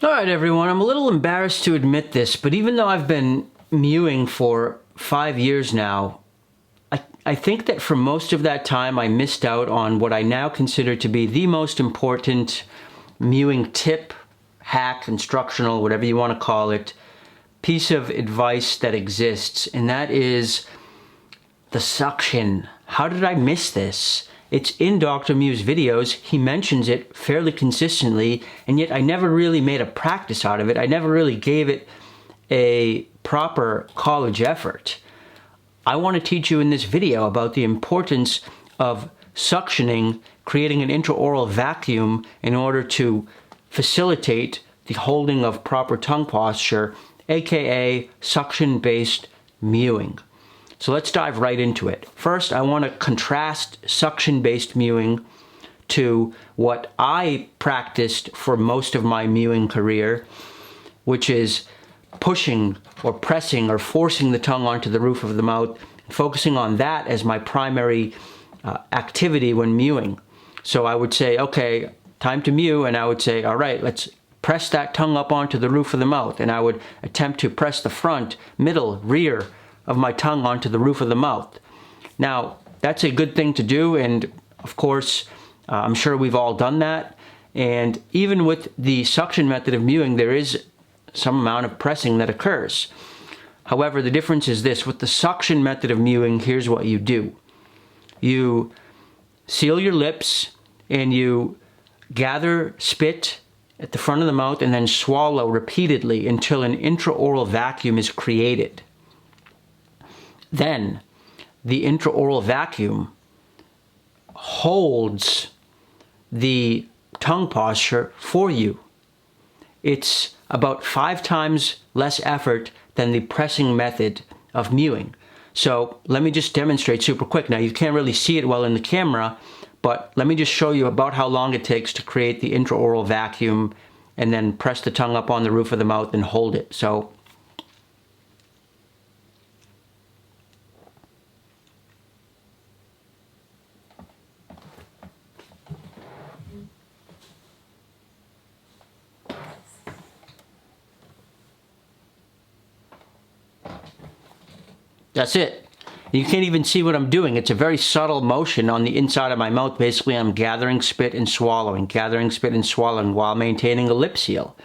All right, everyone, I'm a little embarrassed to admit this, but even though I've been mewing for 5 years now, I think that for most of that time I missed out on what I now consider to be the most important mewing tip, hack, instructional, whatever you want to call it, piece of advice that exists, and that is the suction. How did I miss this? It's in Dr. Mew's videos. He mentions it fairly consistently, and yet I never really made a practice out of it. I never really gave it a proper college effort. I want to teach you in this video about the importance of suctioning, creating an intraoral vacuum in order to facilitate the holding of proper tongue posture, aka suction-based mewing. So let's dive right into it. First, I want to contrast suction-based mewing to what I practiced for most of my mewing career, which is pushing or pressing or forcing the tongue onto the roof of the mouth, focusing on that as my primary activity when mewing. So I would say, okay, time to mew, and I would say, all right, let's press that tongue up onto the roof of the mouth, and I would attempt to press the front, middle, rear of my tongue onto the roof of the mouth. Now, that's a good thing to do, and of course, I'm sure we've all done that. And even with the suction method of mewing, there is some amount of pressing that occurs. However, the difference is this: with the suction method of mewing, here's what you do. You seal your lips and you gather spit at the front of the mouth and then swallow repeatedly until an intraoral vacuum is created. Then the intraoral vacuum holds the tongue posture for you. It's about 5 times less effort than the pressing method of mewing. So let me just demonstrate super quick. Now, you can't really see it well in the camera, but let me just show you about how long it takes to create the intraoral vacuum and then press the tongue up on the roof of the mouth and hold it. So that's it. You can't even see what I'm doing. It's a very subtle motion on the inside of my mouth. Basically, I'm gathering spit and swallowing while maintaining a lip seal.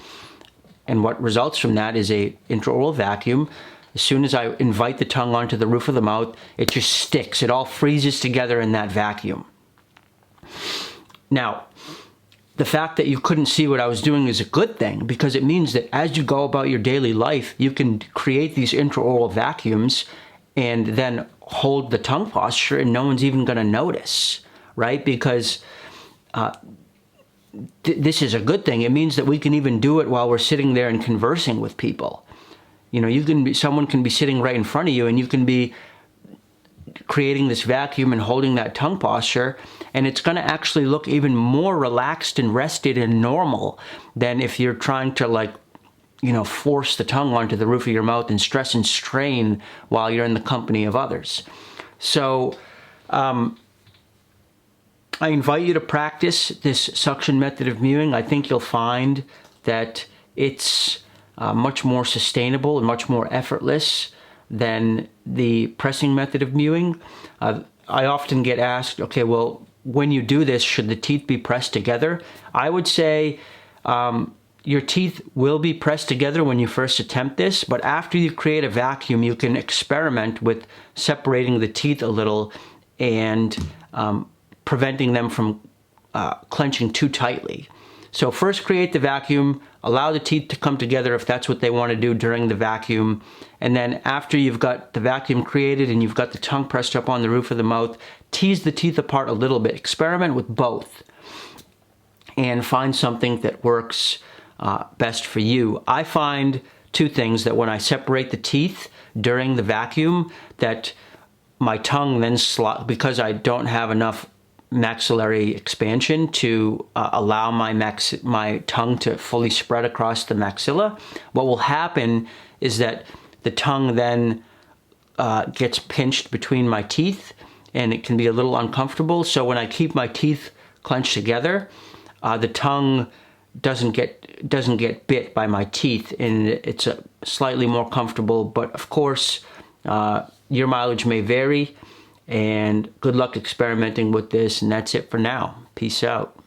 And what results from that is a intraoral vacuum. As soon as I invite the tongue onto the roof of the mouth, it just sticks. It all freezes together in that vacuum. Now, the fact that you couldn't see what I was doing is a good thing, because it means that as you go about your daily life, you can create these intraoral vacuums and then hold the tongue posture and no one's even going to notice, right? Because this is a good thing. It means that we can even do it while we're sitting there and conversing with people. You know, someone can be sitting right in front of you and you can be creating this vacuum and holding that tongue posture, and it's going to actually look even more relaxed and rested and normal than if you're trying to force the tongue onto the roof of your mouth and stress and strain while you're in the company of others. So I invite you to practice this suction method of mewing. I think you'll find that it's much more sustainable and much more effortless than the pressing method of mewing. I often get asked, okay, well, when you do this, should the teeth be pressed together? I would say your teeth will be pressed together when you first attempt this, but after you create a vacuum, you can experiment with separating the teeth a little and preventing them from clenching too tightly. So first create the vacuum, allow the teeth to come together if that's what they want to do during the vacuum, and then after you've got the vacuum created and you've got the tongue pressed up on the roof of the mouth, tease the teeth apart a little bit. Experiment with both and find something that works best for you. I find 2 things: that when I separate the teeth during the vacuum, that my tongue then because I don't have enough maxillary expansion to allow my tongue to fully spread across the maxilla, what will happen is that the tongue then gets pinched between my teeth, and it can be a little uncomfortable. So when I keep my teeth clenched together, the tongue doesn't get bit by my teeth, and it's a slightly more comfortable. But of course, your mileage may vary, and good luck experimenting with this. And that's it for now. Peace out.